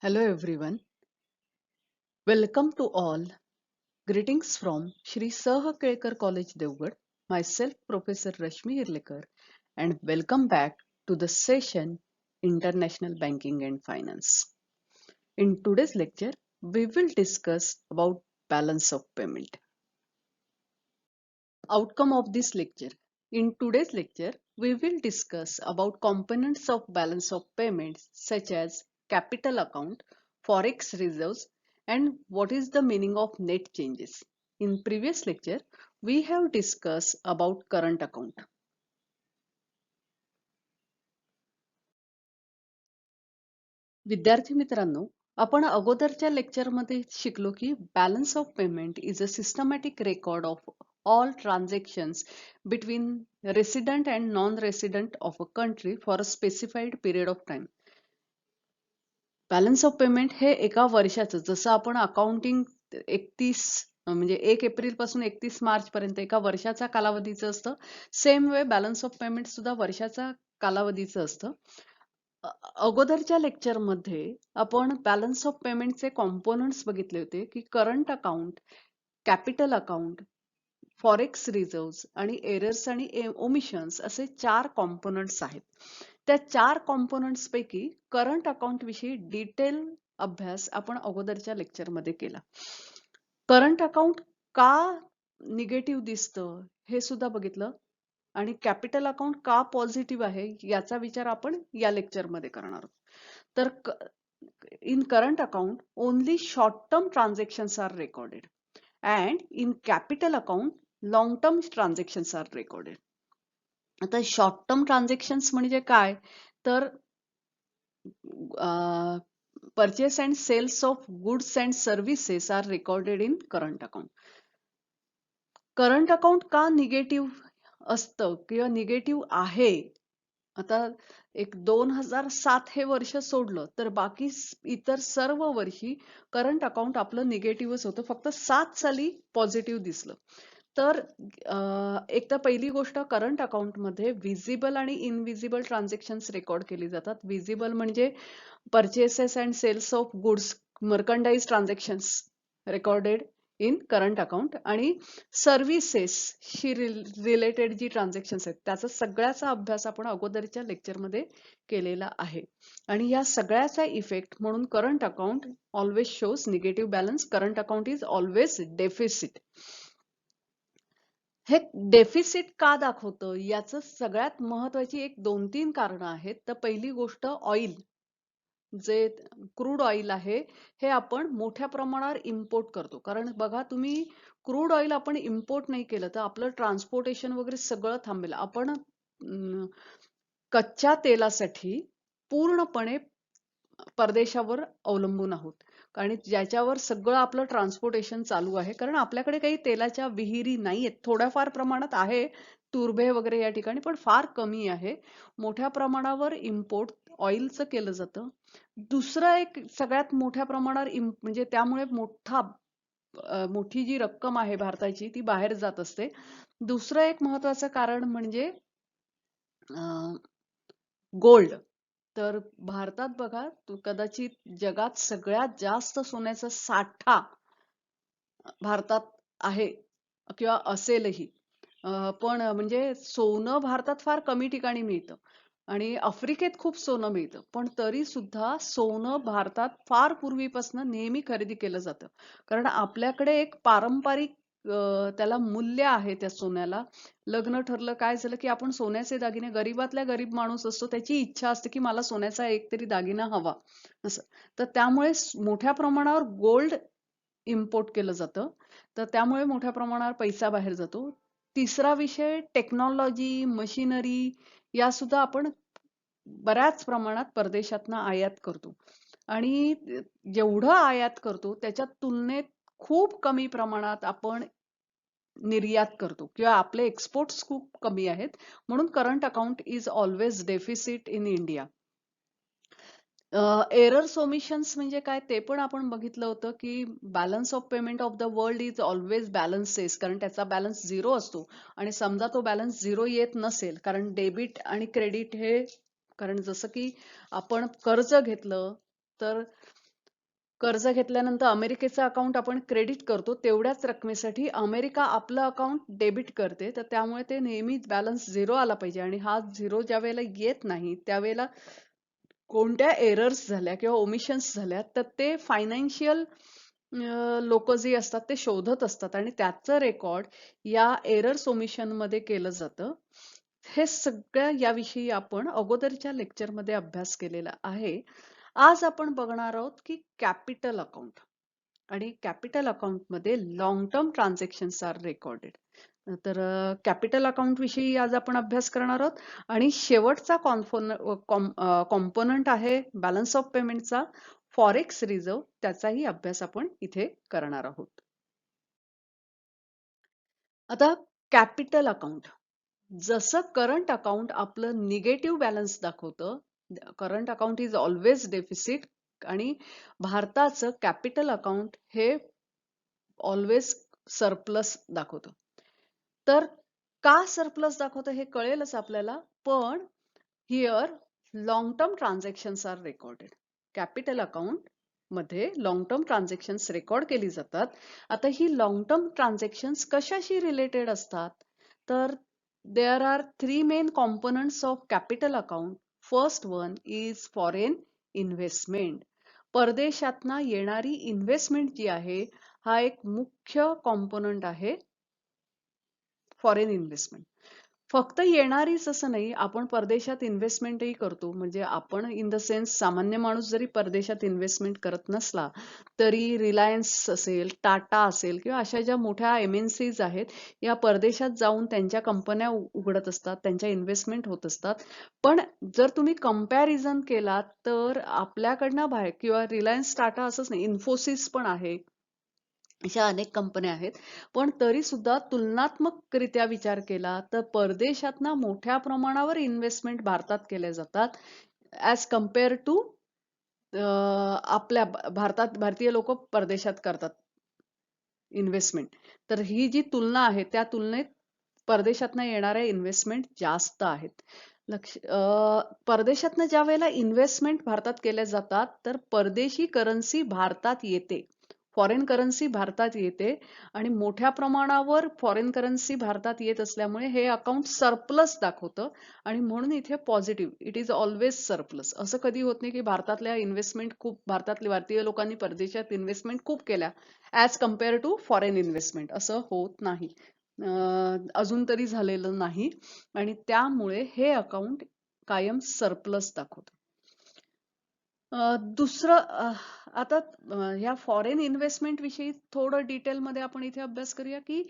Hello everyone. Welcome to all. Greetings from Shri Saha Kelkar College Devgad. Myself Professor Rashmi Irlekar and welcome back to the session International Banking and Finance. In today's lecture, we will discuss about balance of payment. Outcome of this lecture. In today's lecture, we will discuss about components of balance of payments such as capital account, forex reserves, and what is the meaning of net changes. In previous lecture, we have discussed about current account. विद्यार्थी मित्रांनो, आपण अगोदरच्या लेक्चरमध्ये शिकलो की balance of payment is a systematic record of all transactions between resident and non-resident of a country for a specified period of time. Balance of payment हे एका वर्षाचं, जसं आपण अकाउंटिंग 31 म्हणजे 1 एप्रिल पासून 31 मार्च पर्यंत एका वर्षाचा कालावधीचं असतं, same way balance of payment सुद्धा वर्षाचा कालावधीचं असतं. अगोदरच्या लेक्चरमध्ये आपण बॅलन्स ऑफ पेमेंटचे कॉम्पोनंट्स बघितले होते की current account, capital account, forex reserve आणि एरर्स आणि ओमिशन्स असे 4 कॉम्पोनंट्स आहेत. त्या 4 कॉम्पोनंट्स पैकी करंट अकाउंट विषयी डिटेल अभ्यास आपण अगोदरच्या लेक्चरमध्ये केला. करंट अकाउंट का निगेटिव्ह दिसतं हे सुद्धा बघितलं आणि कॅपिटल अकाउंट का पॉझिटिव्ह आहे याचा विचार आपण या लेक्चरमध्ये करणार आहोत. तर in current account only short term transactions are recorded and in capital account long term transactions are recorded. आता शॉर्ट टर्म ट्रान्झॅक्शन्स म्हणजे काय, तर purchase and sales of goods and services are recorded in current account. Current account का negative असतं किंवा negative आहे, आता एक 2007 हे वर्ष सोडलं तर बाकी इतर सर्व वर्षी करंट अकाउंट आपलं निगेटिव्हच होतं, फक्त 7 साली पॉझिटिव्ह दिसलं. तर एक तर पहिली गोष्ट, करंट अकाउंटमध्ये व्हिजिबल आणि इनव्हिजिबल ट्रान्झॅक्शन्स रेकॉर्ड केली जातात. व्हिजिबल म्हणजे purchases and sales of goods, merchandise transactions recorded in current account, आणि सर्व्हिसेसशी रिलेटेड जी ट्रान्झॅक्शन्स आहेत त्याचा सगळ्याचा अभ्यास आपण अगोदरच्या लेक्चरमध्ये केलेला आहे. आणि या सगळ्याचा इफेक्ट म्हणून current account always shows negative balance. Current account is always deficit. हे डेफिसिट का दाखवतं याचं सगळ्यात महत्वाची एक 2-3 कारणं आहेत. तर पहिली गोष्ट, ऑइल, जे क्रूड ऑइल आहे हे आपण मोठ्या प्रमाणावर इम्पोर्ट करतो. कारण बघा तुम्ही, क्रूड ऑइल आपण इम्पोर्ट नाही केलं तर आपलं ट्रान्सपोर्टेशन वगैरे सगळं थांबेल. आपण कच्च्या तेलासाठी पूर्णपणे परदेशावर अवलंबून आहोत, कारण ज्याच्यावर सगळं आपलं ट्रान्सपोर्टेशन चालू आहे. कारण आपल्याकडे काही तेलाच्या विहिरी नाहीयेत, थोड्याफार प्रमाणात आहे तुर्भे वगैरे या ठिकाणी, पण फार कमी आहे. मोठ्या प्रमाणावर इम्पोर्ट ऑइलचं केलं जातं. दुसरं एक सगळ्यात मोठ्या प्रमाणावर म्हणजे त्यामुळे मोठी जी रक्कम आहे भारताची ती बाहेर जात असते. दुसरं एक महत्वाचं कारण म्हणजे गोल्ड. तर भारतात बघा, कदाचित जगात सगळ्यात जास्त सोन्याचा साठा भारतात आहे किंवा असेलही. पण म्हणजे सोनं भारतात फार कमी ठिकाणी मिळतं आणि आफ्रिकेत खूप सोनं मिळतं, पण तरी सुद्धा सोनं भारतात फार पूर्वीपासून नेहमी खरेदी केलं जातं. कारण आपल्याकडे एक पारंपरिक त्याला मूल्य आहे त्या सोन्याला. लग्न ठरलं, काय झालं की आपण सोन्याचे दागिने, गरीबातल्या गरीब माणूस असतो त्याची इच्छा असते की मला सोन्याचा एक तरी दागिना हवा असं. तर त्यामुळे मोठ्या प्रमाणावर गोल्ड इम्पोर्ट केलं जातं. तर त्यामुळे मोठ्या प्रमाणावर पैसा बाहेर जातो. तिसरा विषय, टेक्नॉलॉजी, मशिनरी या सुद्धा आपण बऱ्याच प्रमाणात परदेशातनं आयात करतो. आणि जेवढं आयात करतो त्याच्या तुलनेत खूप कमी प्रमाणात आपण निर्यात करतो किंवा आपले एक्सपोर्ट्स खूप कमी आहेत. म्हणून current account is always deficit in India. Errors omissions म्हणजे काय ते पण आपण बघितलं होतं की balance of payment of the world is always balances, कारण त्याचा बॅलन्स झिरो असतो. आणि समजा तो बॅलन्स झिरो येत नसेल, कारण डेबिट आणि क्रेडिट हे, कारण जसं की आपण कर्ज घेतलं तर कर्ज घेतल्यानंतर अमेरिकेचं अकाउंट आपण क्रेडिट करतो, तेवढ्याच रकमेसाठी अमेरिका आपलं अकाउंट डेबिट करते. तर त्यामुळे ते नेहमी बॅलन्स झिरो आला पाहिजे आणि हा झिरो ज्यावेळेला येत नाही, त्यावेळेला कोणत्या एरर्स झाल्या किंवा ओमिशन्स झाल्या, तर ते फायनान्शियल लोक जे असतात ते शोधत असतात आणि त्याचं रेकॉर्ड या एरर्स ओमिशन मध्ये केलं जातं. हे सगळ्या याविषयी आपण अगोदरच्या लेक्चरमध्ये अभ्यास केलेला आहे. आज आपण बघणार आहोत की कॅपिटल अकाउंट आणि कॅपिटल अकाउंटमध्ये long term transactions are recorded. तर कॅपिटल अकाउंट विषयी आज आपण अभ्यास करणार आहोत आणि शेवटचा कॉम्पोनंट आहे बॅलन्स ऑफ पेमेंटचा फॉरेक्स रिझर्व, त्याचाही अभ्यास आपण इथे करणार आहोत. आता कॅपिटल अकाउंट, जसं करंट अकाउंट आपलं निगेटिव्ह बॅलन्स दाखवतं, current account is always deficit, आणि भारताचं कॅपिटल अकाउंट हे ऑलवेज सरप्लस दाखवतं. तर का सरप्लस दाखवतं हे कळेलच आपल्याला, पण here long term transactions are recorded. Capital account मध्ये लॉंग टर्म ट्रान्झॅक्शन्स रेकॉर्ड केली जातात. आता ही लॉंग टर्म ट्रान्झॅक्शन्स कशाशी रिलेटेड असतात, तर there are three main components of capital account. First one is foreign investment. परदेशातना येणारी इन्व्हेस्टमेंट जी आहे, हा एक मुख्य कॉम्पोनंट आहे फॉरेन इन्व्हेस्टमेंट. फक्त येणारीच असं नाही, आपण परदेशात इन्व्हेस्टमेंटही करतो. म्हणजे आपण इन द सेन्स सामान्य माणूस जरी परदेशात इन्व्हेस्टमेंट करत नसला तरी रिलायन्स असेल, टाटा असेल किंवा अशा ज्या मोठ्या MNCs आहेत, या परदेशात जाऊन त्यांच्या कंपन्या उघडत असतात, त्यांच्या इन्व्हेस्टमेंट होत असतात. पण जर तुम्ही कंपॅरिझन केला तर आपल्याकडनं बाहेर किंवा रिलायन्स टाटा असंच नाही, इन्फोसिस पण आहे, अशा अनेक कंपन्या आहेत. पण तरी सुद्धा तुलनात्मकरित्या विचार केला तर परदेशातना मोठ्या प्रमाणावर इन्व्हेस्टमेंट भारतात केल्या जातात ऍज कम्पेअर टू आपल्या भारतात. भारतीय लोक परदेशात करतात इन्व्हेस्टमेंट. तर ही जी तुलना आहे त्या तुलनेत परदेशातनं येणाऱ्या इन्व्हेस्टमेंट जास्त आहेत. परदेशातनं ज्या वेळेला इन्व्हेस्टमेंट भारतात केल्या जातात तर परदेशी करन्सी भारतात येते, फॉरेन करन्सी भारतात येते, आणि मोठ्या प्रमाणावर फॉरेन करन्सी भारतात येत असल्यामुळे हे अकाउंट सरप्लस दाखवतं. आणि म्हणून इथे positive, it is always surplus. असं कधी होत नाही की भारतातल्या इन्व्हेस्टमेंट खूप, भारतातल्या भारतीय लोकांनी परदेशात इन्व्हेस्टमेंट खूप केल्या as compare to foreign investment, असं होत नाही, अजून तरी झालेलं नाही. आणि त्यामुळे हे अकाउंट कायम सरप्लस दाखवतं. दुसरं, आता ह्या फॉरेन इन्व्हेस्टमेंट विषयी थोडं डिटेलमध्ये आपण इथे अभ्यास करूया की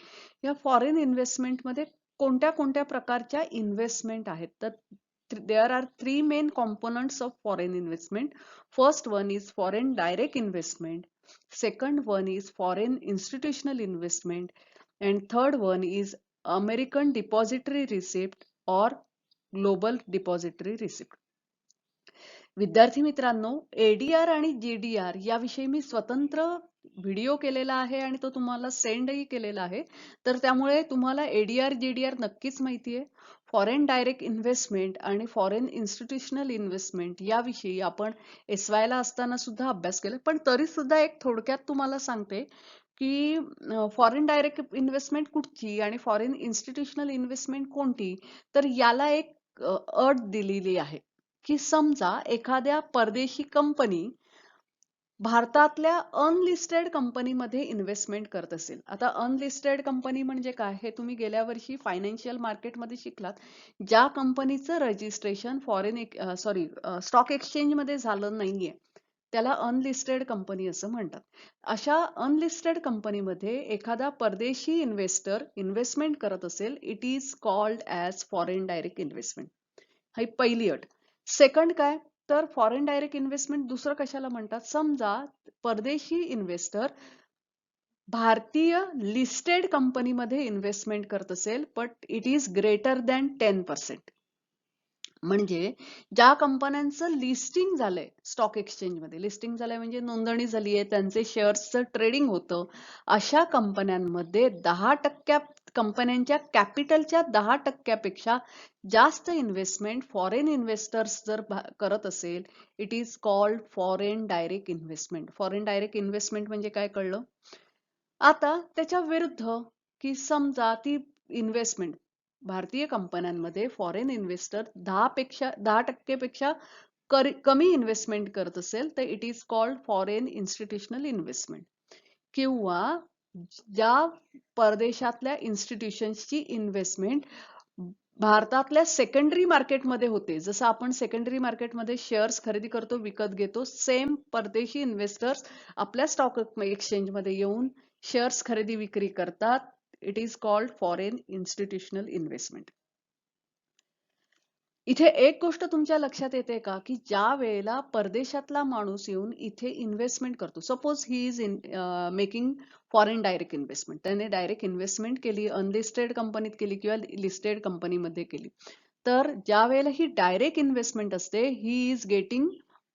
या फॉरेन इन्व्हेस्टमेंटमध्ये कोणत्या कोणत्या प्रकारच्या इन्व्हेस्टमेंट आहेत. तर there are three main components of foreign investment. First one is foreign direct investment, second one is foreign institutional investment, and third one is American depository receipt और ग्लोबल डिपॉझिटरी रिसिप्ट. विद्यार्थी मित्रांनो, ADR आणि GDR याविषयी मी स्वतंत्र video केलेला आहे आणि तो तुम्हाला सेंडही केलेला आहे. तर त्यामुळे तुम्हाला ADR GDR नक्कीच माहिती आहे. फॉरेन डायरेक्ट इन्व्हेस्टमेंट आणि फॉरेन इन्स्टिट्यूशनल इन्व्हेस्टमेंट याविषयी आपण SY ला असताना सुद्धा अभ्यास केला. पण तरी सुद्धा एक थोडक्यात तुम्हाला सांगते की फॉरेन डायरेक्ट इन्व्हेस्टमेंट कुठची आणि फॉरेन इन्स्टिट्यूशनल इन्व्हेस्टमेंट कोणती. तर याला एक अट दिलेली आहे की समजा एखाद्या परदेशी कंपनी भारतातल्या अनलिस्टेड कंपनीमध्ये इन्व्हेस्टमेंट करत असेल. आता अनलिस्टेड कंपनी म्हणजे काय हे तुम्ही गेल्या वर्षी फायनान्शियल मार्केटमध्ये शिकलात. ज्या कंपनीचं रजिस्ट्रेशन स्टॉक एक्सचेंज मध्ये झालं नाहीये त्याला अनलिस्टेड कंपनी असं म्हणतात. अशा अनलिस्टेड कंपनीमध्ये एखादा परदेशी इन्व्हेस्टर इन्व्हेस्टमेंट करत असेल, it is called as foreign direct investment. ही पहिली अट. सेकंड काय, तर फॉरेन डायरेक्ट इन्व्हेस्टमेंट दुसरं कशाला म्हणतात, समजा परदेशी इन्व्हेस्टर भारतीय लिस्टेड कंपनीमध्ये इन्व्हेस्टमेंट करत असेल but it is greater than 10%. म्हणजे ज्या कंपन्यांचं लिस्टिंग झालंय स्टॉक एक्सचेंजमध्ये, लिस्टिंग झालंय म्हणजे नोंदणी झाली आहे, त्यांचे शेअर्सचं ट्रेडिंग होतं, अशा कंपन्यांमध्ये 10% कंपन्यांच्या कॅपिटलच्या 10% जास्त इन्व्हेस्टमेंट फॉरेन इन्व्हेस्टर्स जर करत असेल, it is called foreign direct investment. Foreign direct investment म्हणजे काय कळलं? आता त्याच्या विरुद्ध की समजा ती इन्व्हेस्टमेंट भारतीय कंपन्यांमध्ये फॉरेन इन्व्हेस्टर 10% पेक्षा कमी इन्व्हेस्टमेंट करत असेल तर it is called foreign institutional investment. किंवा ज्या परदेशातल्या इन्स्टिट्यूशन्सची इन्व्हेस्टमेंट भारतातल्या सेकंडरी मार्केटमध्ये होते, जसं आपण सेकंडरी मार्केटमध्ये शेअर्स खरेदी करतो, विकत घेतो, सेम परदेशी इन्व्हेस्टर्स आपल्या स्टॉक एक्सचेंजमध्ये येऊन शेअर्स खरेदी विक्री करतात. It is called foreign institutional investment. इथे एक गोष्ट तुमच्या लक्षात येते का, की ज्या वेळेला परदेशातला माणूस येऊन इथे इन्व्हेस्टमेंट करतो, suppose he is making foreign direct investment, त्याने डायरेक्ट इन्व्हेस्टमेंट केली, अनलिस्टेड कंपनीत केली किंवा लिस्टेड कंपनीमध्ये केली, तर ज्या वेळेला ही डायरेक्ट इन्व्हेस्टमेंट असते, he is getting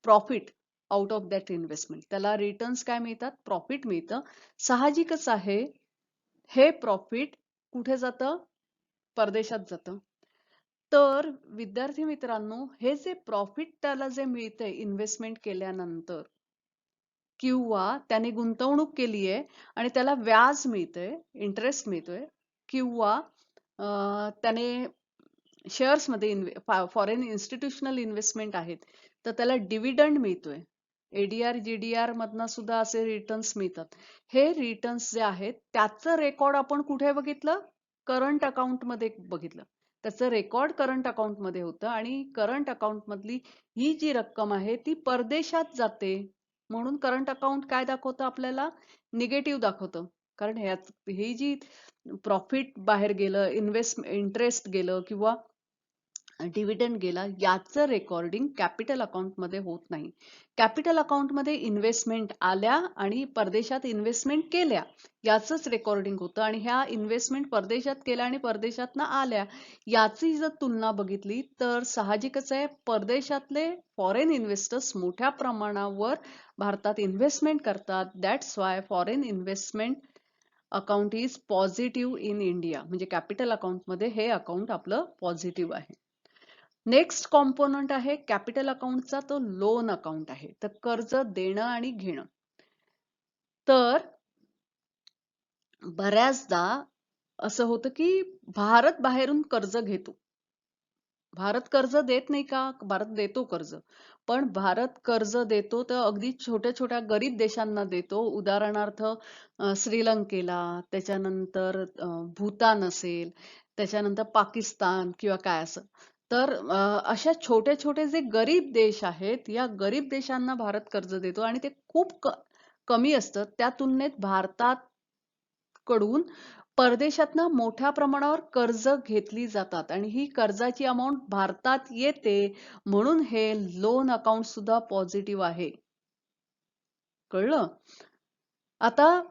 profit out of that investment. त्याला रिटर्न्स काय मिळतात? प्रॉफिट मिळतं. साहजिकच आहे, हे प्रॉफिट कुठे जातं? परदेशात जातं. तर विद्यार्थी मित्रांनो, हे जे प्रॉफिट त्याला जे मिळतंय इन्व्हेस्टमेंट केल्यानंतर किंवा त्याने गुंतवणूक केली आहे आणि त्याला व्याज मिळतंय, इंटरेस्ट मिळतोय, किंवा त्याने शेअर्समध्ये फॉरेन इन्स्टिट्यूशनल इन्व्हेस्टमेंट आहेत तर त्याला डिव्हिडंड मिळतोय. एडीआर जीडीआर मधनं सुद्धा असे रिटर्न्स मिळतात. हे रिटर्न्स जे आहेत त्याचं रेकॉर्ड आपण कुठे बघितलं? करंट अकाउंट मध्ये बघितलं. त्याचं रेकॉर्ड करंट अकाउंट मध्ये होतं आणि करंट अकाउंट मधली ही जी रक्कम आहे ती परदेशात जाते. म्हणून करंट अकाउंट काय दाखवतं आपल्याला? निगेटिव्ह दाखवतं. कारण ही जी प्रॉफिट बाहेर गेलं, इंटरेस्ट गेलं किंवा डिव्हिडंड गेला, याचं रेकॉर्डिंग कॅपिटल अकाउंट मध्ये होत नाही. कॅपिटल अकाउंट मध्ये इन्व्हेस्टमेंट आल्या आणि परदेशात इन्व्हेस्टमेंट केल्या याचंच रेकॉर्डिंग होतं. आणि ह्या इन्व्हेस्टमेंट परदेशात केल्या आणि परदेशातनं आल्या याची जर तुलना बघितली तर साहजिकच आहे, परदेशातले फॉरेन इन्व्हेस्टर्स मोठ्या प्रमाणावर भारतात इन्व्हेस्टमेंट करतात. That's why foreign investment account is positive in India. म्हणजे कॅपिटल अकाउंट मध्ये हे अकाउंट आपलं पॉझिटिव्ह आहे. नेक्स्ट कॉम्पोनंट आहे कॅपिटल अकाउंटचा, तो लोन अकाउंट आहे. तर कर्ज देणं आणि घेणं. तर बऱ्याचदा असं होतं की भारत बाहेरून कर्ज घेतो. भारत कर्ज देत नाही का? भारत देतो कर्ज. पण भारत कर्ज देतो तर अगदी छोट्या छोट्या गरीब देशांना देतो. उदाहरणार्थ श्रीलंकेला, त्याच्यानंतर भूतान असेल, त्याच्यानंतर पाकिस्तान किंवा काय असं. तर अशा छोटे छोटे जे गरीब देश आहेत, या गरीब देशांना भारत कर्ज देतो आणि ते खूप कमी असतं. त्या तुलनेत भारतात कडून परदेशातनं मोठ्या प्रमाणावर कर्ज घेतली जातात आणि ही कर्जाची अमाउंट भारतात येते, म्हणून हे लोन अकाउंट सुद्धा पॉझिटिव्ह आहे. कळलं? आता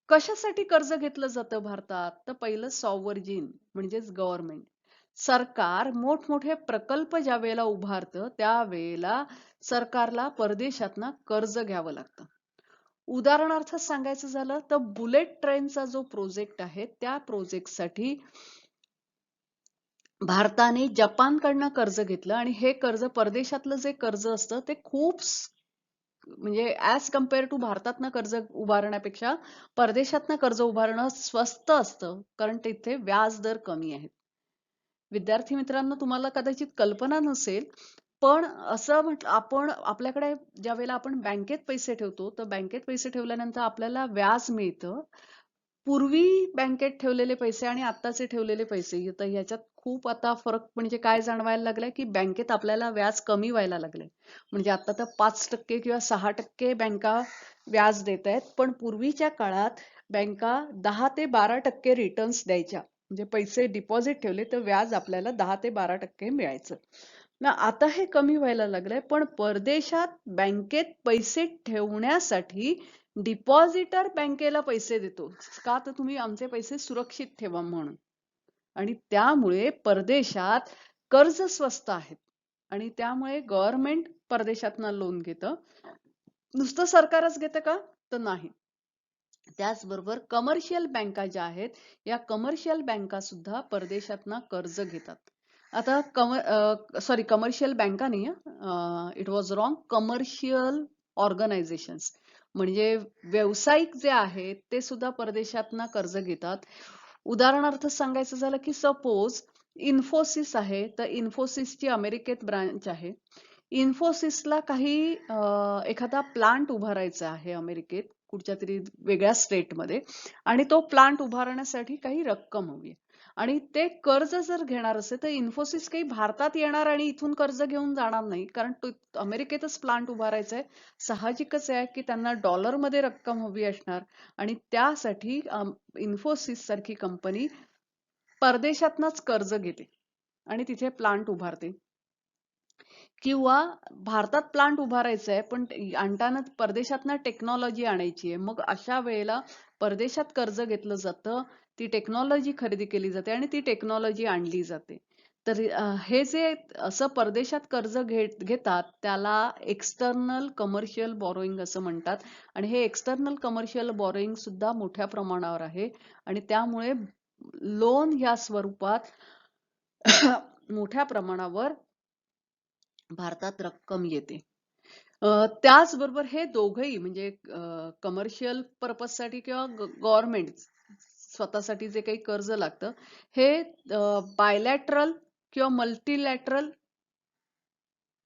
कशासाठी कर्ज घेतलं जातं भारतात? तर पहिलं सॉव्हर्जिन म्हणजेच गव्हर्नमेंट. सरकार मोठमोठे प्रकल्प ज्या वेळेला उभारतं त्यावेळेला सरकारला परदेशातनं कर्ज घ्यावं लागतं. उदाहरणार्थ सांगायचं झालं तर बुलेट ट्रेनचा जो प्रोजेक्ट आहे त्या प्रोजेक्टसाठी भारताने जपानकडनं कर्ज घेतलं आणि हे कर्ज, परदेशातलं जे कर्ज असतं ते खूप म्हणजे ऍज कम्पेअर टू भारतातनं कर्ज उभारण्यापेक्षा परदेशातनं कर्ज उभारणं स्वस्त असतं, कारण तिथे व्याज दर कमी आहेत. विद्यार्थी मित्रांनो, तुम्हाला कदाचित कल्पना नसेल, पण असं म्हटलं, आपण आपल्याकडे ज्या वेळेला आपण बँकेत पैसे ठेवतो तर बँकेत पैसे ठेवल्यानंतर आपल्याला व्याज मिळतं. पूर्वी बँकेत ठेवलेले पैसे आणि आत्ताचे ठेवलेले पैसे, तर ह्याच्यात खूप आता फरक म्हणजे काय जाणवायला लागलाय, की बँकेत आपल्याला व्याज कमी व्हायला लागले. म्हणजे आता तर 5% किंवा 6% बँका व्याज देत आहेत, पण पूर्वीच्या काळात बँका 10 ते 12% रिटर्न्स द्यायच्या. म्हणजे पैसे डिपॉझिट ठेवले तर व्याज आपल्याला 10 ते 12% मिळायचं. ना आता हे कमी व्हायला लागलंय, पण परदेशात बँकेत पैसे ठेवण्यासाठी डिपॉझिटर बँकेला पैसे देतो. का? तर तुम्ही आमचे पैसे सुरक्षित ठेवा म्हणून. आणि त्यामुळे परदेशात कर्ज स्वस्त आहेत आणि त्यामुळे गव्हर्नमेंट परदेशातनं लोन घेतं. नुसतं सरकारच घेतं का? तर नाही. त्याचबरोबर कमर्शियल बँका ज्या आहेत, या कमर्शियल बँका सुद्धा परदेशातनं कर्ज घेतात. आता सॉरी, कमर्शियल बँका नाही, it was wrong. Commercial organisations म्हणजे व्यावसायिक जे आहेत ते सुद्धा परदेशातनं कर्ज घेतात. उदाहरणार्थ सांगायचं झालं की सपोज इन्फोसिस आहे, तर इन्फोसिसची अमेरिकेत ब्रांच आहे. इन्फोसिसला काही एखादा प्लांट उभारायचा आहे अमेरिकेत कुठच्या तरी वेगळ्या स्टेटमध्ये, आणि तो प्लांट उभारण्यासाठी काही रक्कम हवी आहे. आणि ते कर्ज जर घेणार असेल तर इन्फोसिस काही भारतात येणार आणि इथून कर्ज घेऊन जाणार नाही, कारण तो अमेरिकेतच प्लांट उभारायचा आहे. साहजिकच आहे की त्यांना डॉलरमध्ये रक्कम हवी असणार, आणि त्यासाठी इन्फोसिस सारखी कंपनी परदेशातनच कर्ज घेते आणि तिथे प्लांट उभारते. किंवा भारतात प्लांट उभारायचा आहे पण आणताना परदेशातनं टेक्नॉलॉजी आणायची आहे, मग अशा वेळेला परदेशात कर्ज घेतलं जातं, ती टेक्नॉलॉजी खरेदी केली जाते आणि ती टेक्नॉलॉजी आणली जाते. तर हे जे असं परदेशात कर्ज घेतात त्याला एक्सटर्नल कमर्शियल बॉरोइंग असं म्हणतात. आणि हे एक्सटर्नल कमर्शियल बॉरोइंग सुद्धा मोठ्या प्रमाणावर आहे, आणि त्यामुळे लोन या स्वरूपात मोठ्या प्रमाणावर भारतात रक्कम येते. त्याचबरोबर हे दोघही म्हणजे कमर्शियल पर्पजसाठी किंवा गव्हर्नमेंट स्वतःसाठी जे काही कर्ज लागतं, हे बायलॅटरल किंवा मल्टीलॅटरल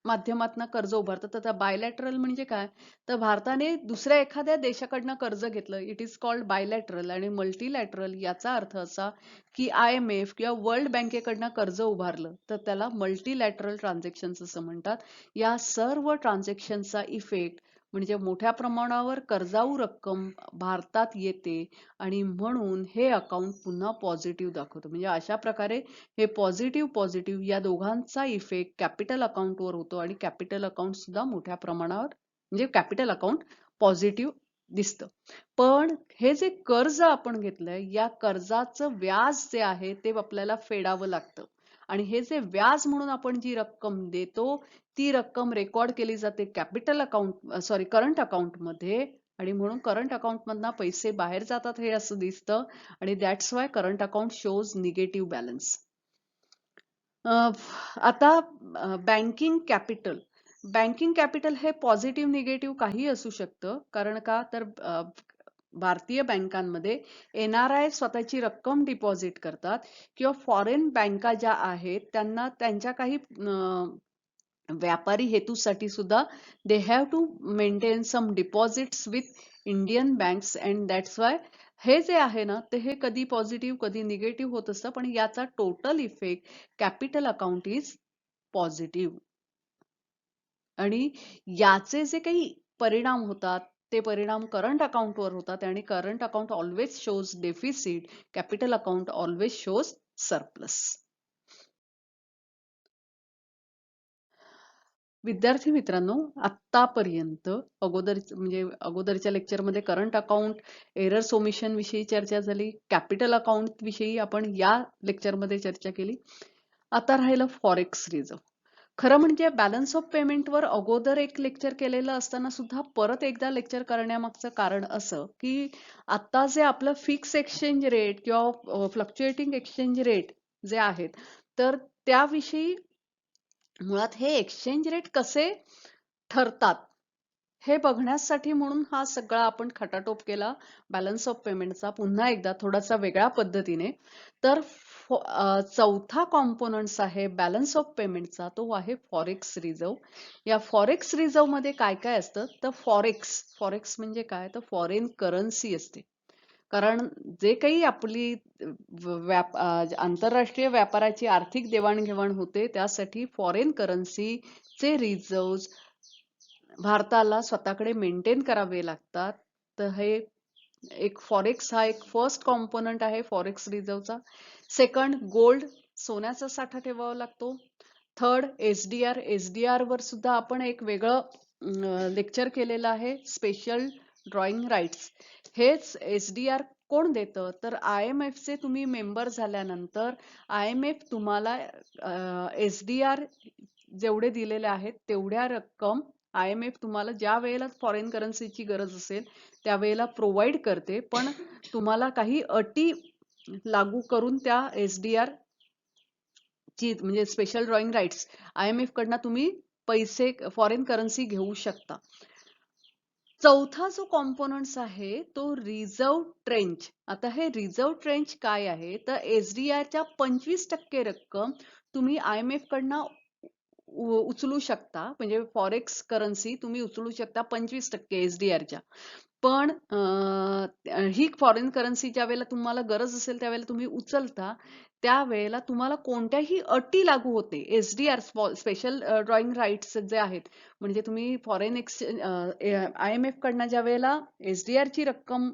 माध्यमातनं कर्ज उभारतात. तर बायलॅटरल म्हणजे काय, तर भारताने दुसऱ्या एखाद्या देशाकडनं कर्ज घेतलं, इट इज कॉल्ड बायलॅटरल. आणि मल्टीलॅटरल याचा अर्थ असा की IMF किंवा वर्ल्ड बँकेकडनं कर्ज उभारलं तर त्याला मल्टीलॅटरल ट्रान्झॅक्शन्स असं म्हणतात. या सर्व ट्रान्झॅक्शनचा इफेक्ट म्हणजे मोठ्या प्रमाणावर कर्जाऊ रक्कम भारतात येते, आणि म्हणून हे अकाउंट पुन्हा पॉझिटिव्ह दाखवतं. म्हणजे अशा प्रकारे हे पॉझिटिव्ह पॉझिटिव्ह या दोघांचा इफेक्ट कॅपिटल अकाउंटवर होतो, आणि कॅपिटल अकाउंट सुद्धा मोठ्या प्रमाणावर म्हणजे कॅपिटल अकाउंट पॉझिटिव्ह दिसतं. पण हे जे कर्ज आपण घेतलंय या कर्जाचं व्याज जे आहे ते आपल्याला फेडावं लागतं, आणि हे जे व्याज म्हणून आपण जी रक्कम देतो ती रक्कम रेकॉर्ड केली जाते capital account sorry current account मध्ये, आणि म्हणून करंट अकाउंट मधनं पैसे बाहेर जातात हे असं दिसतं, आणि that's why current account shows negative balance. आता बँकिंग कॅपिटल, बँकिंग कॅपिटल हे पॉझिटिव्ह निगेटिव्ह काही असू शकतं. कारण का तर भारतीय बँकांमध्ये NRI स्वतःची रक्कम डिपॉझिट करतात, किंवा फॉरेन बँका ज्या आहेत त्यांना त्यांच्या काही व्यापारी हेतूसाठी सुद्धा they have to maintain some deposits with Indian banks, and that's why हे जे आहे ना ते हे कधी पॉझिटिव्ह कधी निगेटिव्ह होत असतं, पण याचा total effect capital account is positive. आणि याचे जे काही परिणाम होतात ते परिणाम करंट अकाउंटवर होतात, आणि current account always shows deficit, capital account always shows surplus. विद्यार्थी मित्रांनो, आतापर्यंत अगोदरच्या लेक्चरमध्ये करंट अकाउंट एरर्स ओमिशन विषयी चर्चा झाली, कॅपिटल अकाउंट विषयी आपण या लेक्चरमध्ये चर्चा केली. आता राहिलं फॉरेक्स रिझर्व. खरं म्हणजे बॅलन्स ऑफ पेमेंटवर अगोदर एक लेक्चर केलेलं असताना सुद्धा परत एकदा लेक्चर करण्यामागचं कारण असं की आता जे आपलं फिक्स एक्सचेंज रेट किंवा फ्लक्च्युएटिंग एक्सचेंज रेट जे आहेत, तर त्याविषयी मुळात हे एक्सचेंज रेट कसे ठरतात हे बघण्यासाठी म्हणून हा सगळा आपण खटाटोप केला बॅलन्स ऑफ पेमेंटचा, पुन्हा एकदा थोडासा वेगळ्या पद्धतीने. तर चौथा कॉम्पोनंट्स आहे बॅलन्स ऑफ पेमेंटचा, तो आहे फॉरेक्स रिझर्व. या फॉरेक्स रिझर्व मध्ये काय काय असतं, तर फॉरेक्स फॉरेक्स म्हणजे काय, तर फॉरेन करन्सी असते. कारण जे काही आपली आंतरराष्ट्रीय व्यापाराची आर्थिक देवाणघेवाण होते त्यासाठी फॉरेन करन्सीचे रिझर्व भारताला स्वतःकडे मेंटेन करावे लागतात. तर हे एक फॉरेक्स हा एक फर्स्ट कॉम्पोनंट आहे फॉरेक्स रिझर्वचा. सेकंड, गोल्ड, सोन्याचा साठा ठेवावा लागतो. थर्ड, एसडीआर वर सुद्धा आपण एक वेगळं लेक्चर केलेलं आहे, स्पेशल ड्रॉइंग राईट्स. हेच एसडीआर कोण देतं, तर IMF चे तुम्ही मेंबर झाल्यानंतर IMF तुम्हाला एसडीआर जेवढे दिलेले आहेत तेवढ्या रक्कम IMF तुम्हाला ज्या वेळेला फॉरेन करन्सीची गरज असेल त्यावेळेला प्रोव्हाइड करते, पण तुम्हाला काही अटी लागू करून त्या SDR ची म्हणजे स्पेशल ड्रॉइंग राईट्स IMF कडनं तुम्ही पैसे फॉरेन करन्सी घेऊ शकता. चौथा जो कॉम्पोनंट्स आहे तो रिझर्व्ह ट्रेंच. आता हे रिझर्व्ह ट्रेंच काय आहे, तर SDRच्या 25% रक्कम तुम्ही IMF कडनं उचलू शकता, म्हणजे फॉरेक्स करन्सी तुम्ही उचलू शकता 25% SDRच्या. पण ही फॉरेन करन्सी ज्या वेळेला तुम्हाला गरज असेल त्यावेळेला तुम्ही उचलता, त्यावेळेला तुम्हाला कोणत्याही अटी लागू होते. SDR स्पेशल ड्रॉइंग राईट्स जे आहेत, म्हणजे तुम्ही फॉरेन एक्सचेंज IMF कडनं ज्या वेळेला SDR ची रक्कम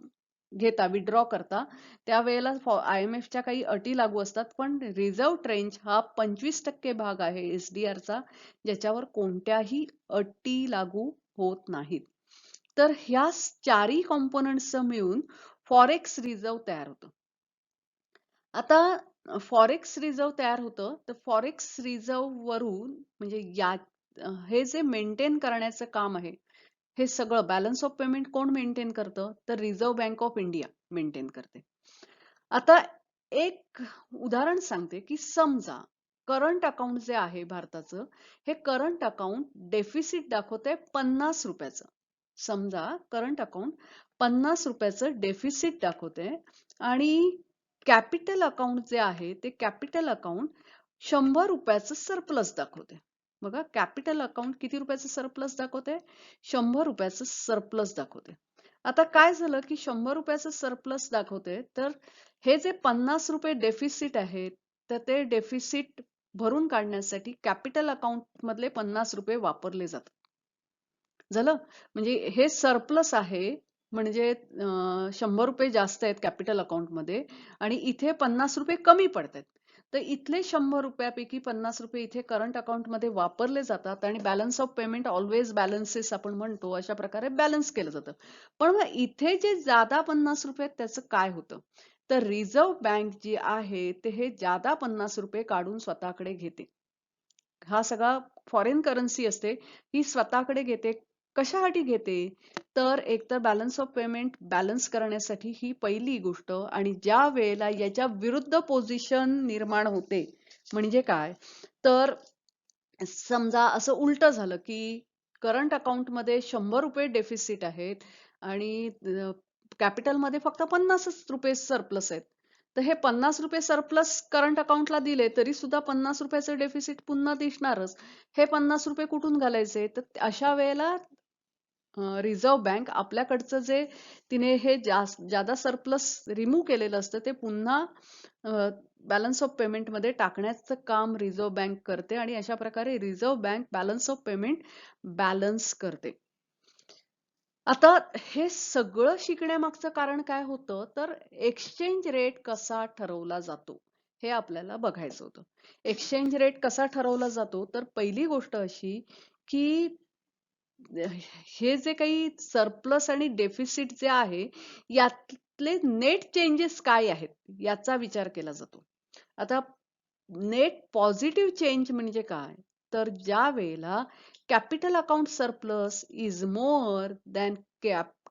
घेता, विड्रॉ करता, त्यावेळेला IMFच्या काही अटी लागू असतात. पण रिझर्व्ह ट्रेंच हा 25% भाग आहे SDRचा, ज्याच्यावर कोणत्याही अटी लागू होत नाहीत. तर ह्या चारही कॉम्पोनंट्सचं मिळून फॉरेक्स रिझर्व्ह तयार होतं. आता फॉरेक्स रिझर्व्ह तयार होतं, तर फॉरेक्स रिझर्व्ह वरून म्हणजे हे जे मेंटेन करण्याचं काम आहे, हे सगळं बॅलन्स ऑफ पेमेंट कोण मेंटेन करतं, तर reserve bank of India maintain करते. आता एक उदाहरण सांगते, की समजा करंट अकाउंट जे आहे भारताचं, हे करंट अकाउंट डेफिसिट दाखवतंय 50 रुपयाचं. समजा करंट अकाउंट 50 रुपयाचं डेफिसिट दाखवतंय आणि कॅपिटल अकाउंट जे आहे ते कॅपिटल अकाउंट 100 रुपयाचं सरप्लस दाखवते. बघा, कॅपिटल अकाउंट किती रुपयाचं सरप्लस दाखवते, 100 रुपयाचं सरप्लस दाखवते. आता काय झालं की 100 रुपयाचं सरप्लस दाखवते, तर हे जे 50 रुपये डेफिसिट आहेत, तर ते डेफिसिट भरून काढण्यासाठी कॅपिटल अकाउंट मधले 50 रुपये वापरले जातात. झालं, म्हणजे हे सरप्लस आहे, म्हणजे 100 रुपये जास्त आहेत कॅपिटल अकाउंट मध्ये आणि इथे 50 रुपये कमी पडतात. तर इथले 100 रुपयापैकी 50 रुपये इथे करंट अकाउंट मध्ये वापरले जातात आणि balance of payment always balances आपण म्हणतो, अशा प्रकारे बॅलन्स केलं जातं. पण मग इथे जे जादा 50 रुपये आहेत त्याचं काय होतं, तर रिझर्व्ह बँक जी आहे ते हे जादा 50 रुपये काढून स्वतःकडे घेते. हा सगळा फॉरेन करन्सी असते, ही स्वतःकडे घेते. कशासाठी घेते, तर एकतर बॅलन्स ऑफ पेमेंट बॅलन्स करण्यासाठी ही पहिली गोष्ट. आणि ज्या वेळेला याच्या विरुद्ध पोझिशन निर्माण होते, म्हणजे काय, तर समजा असं उलट झालं की करंट अकाउंट मध्ये 100 रुपये डेफिसिट आहेत आणि कॅपिटल मध्ये फक्त 50 रुपये सरप्लस आहेत, तर हे 50 रुपये सरप्लस करंट अकाउंटला दिले तरी सुद्धा 50 रुपयाचं डेफिसिट पुन्हा दिसणारच. हे 50 रुपये कुठून घालायचे, तर अशा वेळेला रिझर्व्ह बँक आपल्याकडचं जे तिने हे जादा सरप्लस रिमूव्ह केलेलं असतं ते पुन्हा बॅलन्स ऑफ पेमेंट मध्ये टाकण्याचं काम रिझर्व्ह बँक करते आणि अशा प्रकारे reserve bank balance of payment balance करते. आता हे सगळं शिकण्यामागचं कारण काय होतं, तर एक्सचेंज रेट कसा ठरवला जातो हे आपल्याला बघायचं होतं. एक्सचेंज रेट कसा ठरवला जातो, तर पहिली गोष्ट अशी की हे जे काही सरप्लस आणि डेफिसिट जे आहे, यातले नेट चेंजेस काय आहेत याचा विचार केला जातो. आता नेट पॉझिटिव्ह चेंज म्हणजे काय, तर ज्या वेळेला capital account surplus is more than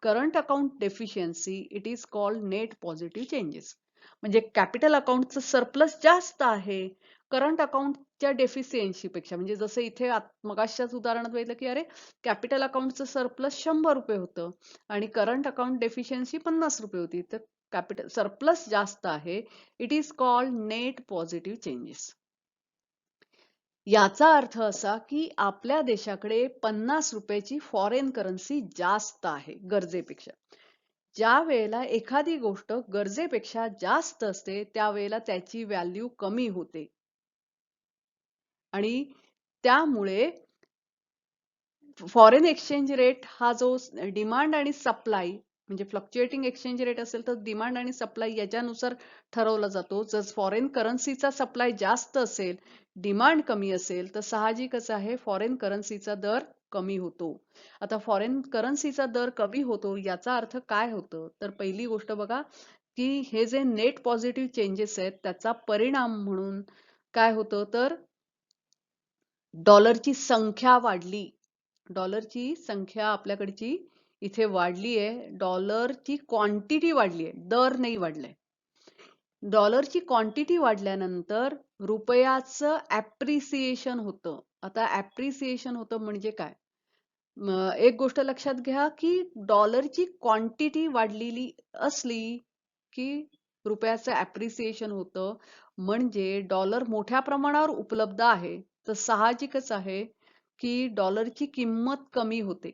current account deficiency, it is called net positive changes. म्हणजे कॅपिटल अकाउंटचं सरप्लस जास्त आहे करंट अकाउंटच्या डेफिशियन्सी पेक्षा. म्हणजे जसं इथे मगाच्याच उदाहरणात बघितलं की अरे, कॅपिटल अकाउंटचं सरप्लस 100 रुपये होतं आणि करंट अकाउंट डेफिशियन्सी 50 रुपये होती, तर कॅपिटल सरप्लस जास्त आहे, it is called net positive changes. याचा अर्थ असा की आपल्या देशाकडे 50 रुपयाची फॉरेन करन्सी जास्त आहे गरजेपेक्षा. ज्या वेळेला एखादी गोष्ट गरजेपेक्षा जास्त असते त्यावेळेला त्याची व्हॅल्यू कमी होते आणि त्यामुळे फॉरेन एक्सचेंज रेट हा जो डिमांड आणि सप्लाय, म्हणजे फ्लक्च्युएटिंग एक्सचेंज रेट असेल तर डिमांड आणि सप्लाय याच्यानुसार ठरवला जातो. जर फॉरेन करन्सीचा सप्लाय जास्त असेल, डिमांड कमी असेल, तर साहजिकच आहे फॉरेन करन्सीचा दर कमी होतो. आता फॉरेन करन्सीचा दर कमी होतो याचा अर्थ काय होतं, तर पहिली गोष्ट बघा की हे जे नेट पॉझिटिव्ह चेंजेस आहेत त्याचा परिणाम म्हणून काय होतं, तर डॉलरची संख्या वाढली डॉलरची संख्या आपल्याकडची इथे वाढली आहे. डॉलरची क्वांटिटी वाढली आहे, दर नाही वाढलाय. डॉलरची क्वांटिटी वाढल्यानंतर रुपयाचं ॲप्रिसिएशन होतं. आता ॲप्रिसिएशन होतं म्हणजे काय? एक गोष्ट लक्षात घ्या की डॉलरची क्वांटिटी वाढलेली असली की रुपयाचं ॲप्रिसिएशन होतं. म्हणजे डॉलर मोठ्या प्रमाणावर उपलब्ध आहे, तर साहजिकच आहे की डॉलरची किंमत कमी होते.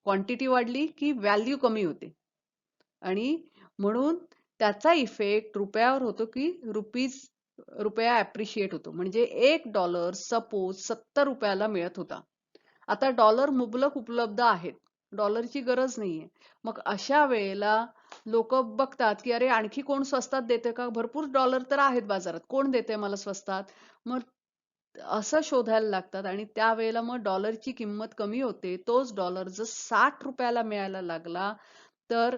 क्वांटिटी वाढली की व्हॅल्यू कमी होते आणि म्हणून त्याचा इफेक्ट रुपयावर होतो की रुपया ॲप्रिशिएट होतो. म्हणजे $1 सपोज 70 रुपयाला मिळत होता. आता डॉलर मुबलक उपलब्ध आहेत. डॉलरची गरज नाहीये. मग अशा वेळेला लोक बघतात की अरे आणखी कोण स्वस्तात देते का? भरपूर डॉलर तर आहेत बाजारात. कोण देते मला स्वस्तात? मग असं शोधायला लागतात आणि त्यावेळेला मग डॉलरची किंमत कमी होते. तोच डॉलर जर 60 रुपयाला मिळायला लागला, तर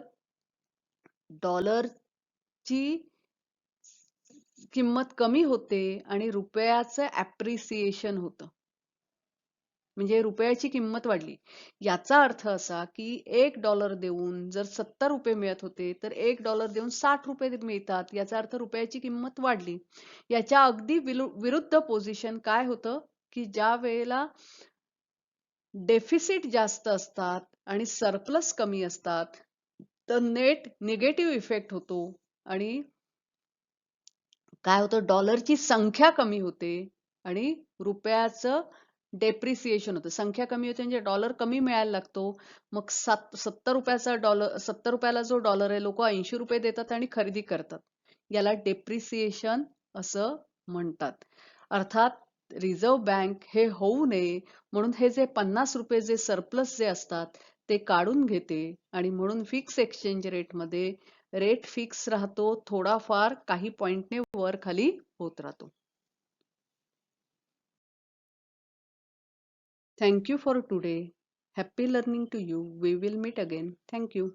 डॉलरची किंमत कमी होते आणि रुपयाचं ॲप्रिसिएशन होतं. म्हणजे रुपयाची किंमत वाढली. याचा अर्थ असा की $1 देऊन जर 70 रुपये मिळत होते, तर $1 देऊन 60 रुपये मिळतात. याचा अर्थ रुपयाची किंमत वाढली. याच्या अगदी विरुद्ध पोझिशन काय होतं की ज्या वेळेला डेफिसिट जास्त असतात आणि सरप्लस कमी असतात, तर नेट निगेटिव्ह इफेक्ट होतो आणि काय होतं डॉलरची संख्या कमी होते आणि रुपयाचं डेप्रिसिएशन होतं. संख्या कमी होते म्हणजे डॉलर कमी मिळायला लागतो. मग 70 रुपयाला जो डॉलर आहे लोक 80 रुपये देतात आणि खरेदी करतात. याला डेप्रिसिएशन असं म्हणतात. अर्थात रिझर्व्ह बँक हे होऊ नये म्हणून हे जे 50 रुपये जे सरप्लस जे असतात ते काढून घेते आणि म्हणून फिक्स एक्सचेंज रेटमध्ये रेट फिक्स राहतो, थोडाफार काही पॉइंटने वर खाली होत राहतो. Thank you for today. Happy learning to you. We will meet again. Thank you.